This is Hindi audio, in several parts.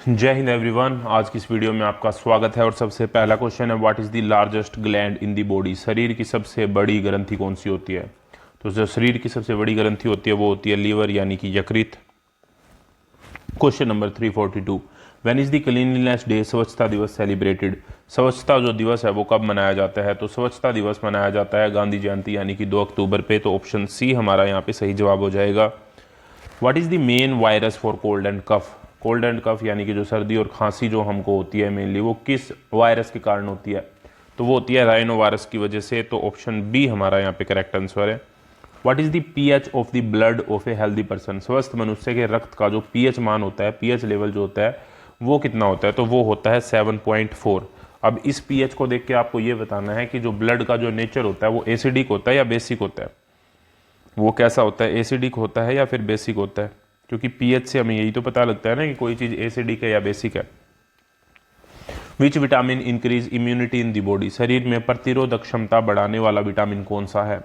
जय हिंद एवरीवन। आज की इस वीडियो में आपका स्वागत है और सबसे पहला क्वेश्चन है, what is the largest gland in the body. शरीर की सबसे बड़ी ग्रंथि कौन सी होती है? तो जो शरीर की सबसे बड़ी ग्रंथि होती है वो होती है लीवर यानी कि यकृत। Question number 342, when is the cleanliness day, स्वच्छता दिवस सेलिब्रेटेड। स्वच्छता जो दिवस है वो कब मनाया जाता है? तो स्वच्छता दिवस मनाया जाता है गांधी जयंती यानी कि 2 अक्टूबर पे। तो ऑप्शन सी हमारा यहाँ पे सही जवाब हो जाएगा। What is the main virus for cold and cough. Cold and cough यानी कि जो सर्दी और खांसी जो हमको होती है मेनली, वो किस वायरस के कारण होती है? तो वो होती है राइनो वायरस की वजह से। तो ऑप्शन बी हमारा यहाँ पे करेक्ट आंसर है। What is the pH of the blood of a healthy person. स्वस्थ मनुष्य के रक्त का जो पीएच मान होता है, पीएच लेवल जो होता है वो कितना होता है? तो वो होता है 7.4। अब इस पीएच को देख के आपको ये बताना है कि जो ब्लड का जो नेचर होता है वो एसिडिक होता है या बेसिक होता है। वो कैसा होता है, एसिडिक होता है या फिर बेसिक होता है? क्योंकि पीएच से हमें यही तो पता लगता है ना कि कोई चीज़ एसिडिक है या बेसिक है। Which vitamin increase immunity in the body. शरीर में प्रतिरोधक क्षमता बढ़ाने वाला विटामिन कौन सा है?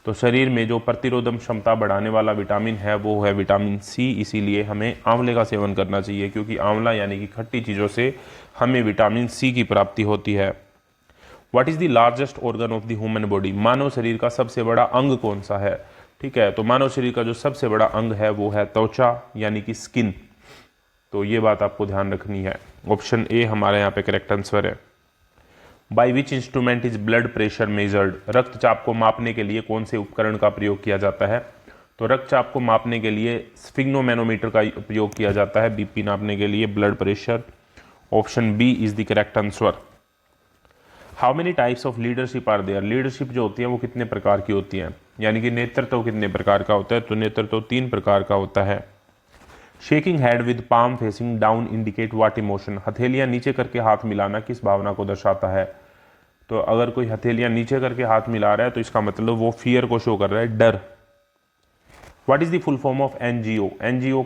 तो शरीर में जो प्रतिरोधक क्षमता बढ़ाने वाला विटामिन है वो है विटामिन सी। इसीलिए हमें आंवले का सेवन करना चाहिए, क्योंकि आंवला यानी कि खट्टी चीज़ों से हमें विटामिन सी की प्राप्ति होती है। What is the largest organ of the human body. मानव शरीर का सबसे बड़ा अंग कौन सा है? ठीक है, तो मानव शरीर का जो सबसे बड़ा अंग है वो है त्वचा यानी कि स्किन। तो ये बात आपको ध्यान रखनी है। ऑप्शन ए हमारे यहाँ पे करेक्ट आंसर है। By which instrument is blood pressure measured. रक्तचाप को मापने के लिए कौन से उपकरण का प्रयोग किया जाता है? तो रक्तचाप को मापने के लिए स्फिग्नोमेनोमीटर का उपयोग किया जाता है, बीपी नापने के लिए, blood pressure. Option B is the correct answer. How many types of leadership are there. Leadership जो होती है वो कितने प्रकार की होती है, यानी कि नेतृत्व कितने प्रकार का होता है? तो नेतृत्व 3 प्रकार का होता है। Shaking head with palm facing down indicate what emotion. हथेलियां नीचे करके हाथ मिलाना किस भावना को दर्शाता है? तो अगर कोई हथेलियां नीचे करके हाथ मिला रहा है तो इसका मतलब वो फियर को शो कर रहा है, डर। What is the full form of NGO. NGO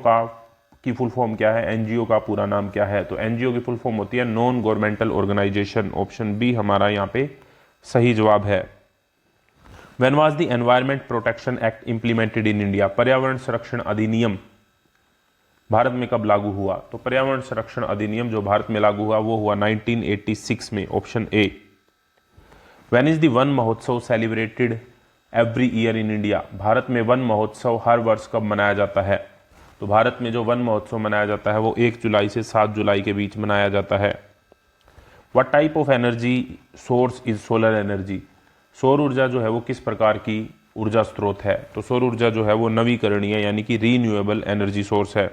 की फुल फॉर्म क्या है? एनजीओ का पूरा नाम क्या है? तो एनजीओ की फुल फॉर्म होती है non governmental organisation. Option B हमारा यहाँ पे सही जवाब है। When was the environment protection act implemented in India. पर्यावरण संरक्षण अधिनियम भारत में कब लागू हुआ? तो पर्यावरण संरक्षण अधिनियम जो भारत में लागू हुआ वो हुआ 1986 में। Option A. When is the Van Mahotsav celebrated every year in India. भारत में वन महोत्सव हर वर्ष कब मनाया जाता है? तो भारत में जो वन महोत्सव मनाया जाता है वो 1 जुलाई से 7 जुलाई के बीच मनाया जाता है। What type of energy source is solar energy. सौर ऊर्जा जो है वो किस प्रकार की ऊर्जा स्रोत है? तो सौर ऊर्जा जो है वो नवीकरणीय यानी कि रीन्यूएबल एनर्जी सोर्स है।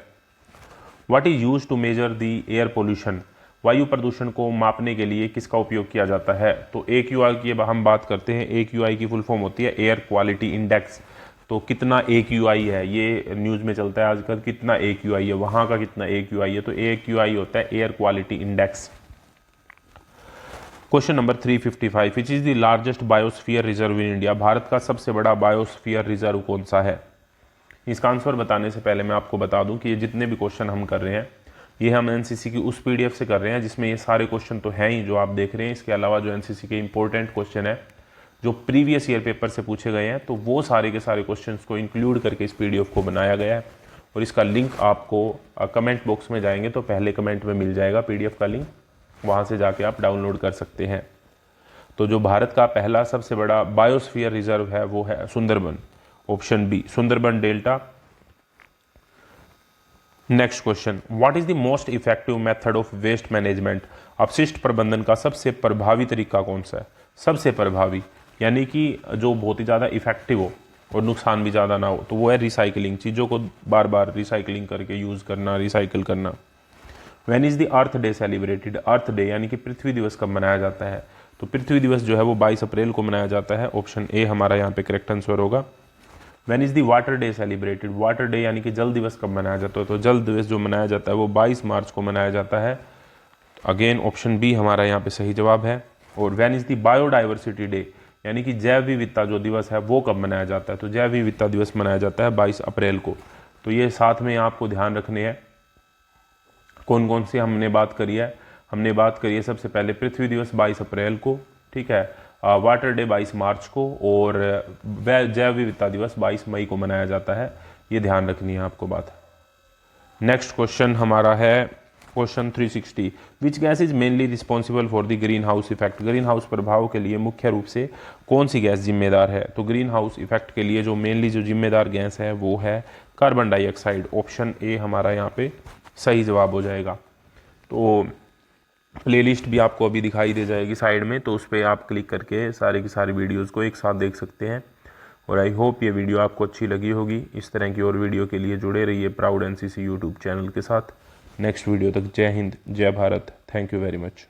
What is use to measure the air pollution. वायु प्रदूषण को मापने के लिए किसका उपयोग किया जाता है? तो AQI की हम बात करते हैं। AQI की फुल फॉर्म होती है एयर क्वालिटी इंडेक्स। तो कितना AQI है ये न्यूज़ में चलता है आजकल, कितना AQI है, वहाँ का कितना AQI है? तो AQI होता है air quality index. Question number 355, which is the largest biosphere reserve in India. Bharat का सबसे बड़ा बायोस्फीयर रिजर्व कौन सा है? इसका आंसर बताने से पहले मैं आपको बता दूं कि ये जितने भी क्वेश्चन हम कर रहे हैं ये हम एनसीसी की उस PDF से कर रहे हैं जिसमें ये सारे क्वेश्चन तो हैं ही जो आप देख रहे हैं। इसके अलावा जो एनसीसी के इंपॉर्टेंट क्वेश्चन है जो प्रीवियस ईयर पेपर से पूछे गए हैं, तो वो सारे के सारे क्वेश्चंस को इंक्लूड करके इस PDF को बनाया गया है। और इसका लिंक आपको कमेंट बॉक्स में जाएंगे तो पहले कमेंट में मिल जाएगा PDF का लिंक, वहाँ से जाके आप डाउनलोड कर सकते हैं। तो जो भारत का पहला सबसे बड़ा बायोस्फीयर रिजर्व है वो है Sundarban. Option B Sundarban delta. Next question, what is the most effective method of waste management. अपशिष्ट प्रबंधन का सबसे प्रभावी तरीका कौन सा है? सबसे प्रभावी यानी कि जो बहुत ही ज़्यादा इफेक्टिव हो और नुकसान भी ज़्यादा ना हो, तो वो है रिसाइकलिंग। चीज़ों को बार बार रिसाइकलिंग करके यूज़ करना, रिसाइकिल करना। When is the earth day celebrated. Earth day यानी कि पृथ्वी दिवस कब मनाया जाता है? तो पृथ्वी दिवस जो है वो 22 अप्रैल को मनाया जाता है। ऑप्शन ए हमारा यहाँ पे करेक्ट आंसर होगा। When is the water day celebrated. Water day यानी कि जल दिवस कब मनाया जाता है? तो जल दिवस जो मनाया जाता है वो 22 मार्च को मनाया जाता है। अगेन ऑप्शन बी हमारा यहाँ पे सही जवाब है। और when is the biodiversity day यानी कि जैव विविधता जो दिवस है वो कब मनाया जाता है? तो जैव विविधता दिवस मनाया जाता है 22 अप्रैल को। तो ये साथ में आपको ध्यान रखने हैं कौन कौन सी हमने बात करी है। हमने बात करी है सबसे पहले पृथ्वी दिवस 22 अप्रैल को, ठीक है, वाटर डे 22 मार्च को, और जैव विविधता दिवस 22 मई को मनाया जाता है। ये ध्यान रखनी है आपको बात। नेक्स्ट क्वेश्चन हमारा है question 360, which gas is mainly responsible for the green house effect. Green house प्रभाव के लिए मुख्य रूप से कौन सी गैस जिम्मेदार है? तो ग्रीन हाउस इफेक्ट के लिए जो मेनली जो जिम्मेदार गैस है वो है कार्बन डाइऑक्साइड। ऑप्शन ए हमारा यहाँ पे सही जवाब हो जाएगा। तो प्लेलिस्ट भी आपको अभी दिखाई दे जाएगी साइड में, तो उस पर आप क्लिक करके सारे की सारी वीडियोज़ को एक साथ देख सकते हैं। और आई होप ये वीडियो आपको अच्छी लगी होगी। इस तरह की और वीडियो के लिए जुड़े रहिए प्राउड एनसीसी यूट्यूब चैनल के साथ। नेक्स्ट वीडियो तक जय हिंद, जय Bharat. Thank you very much.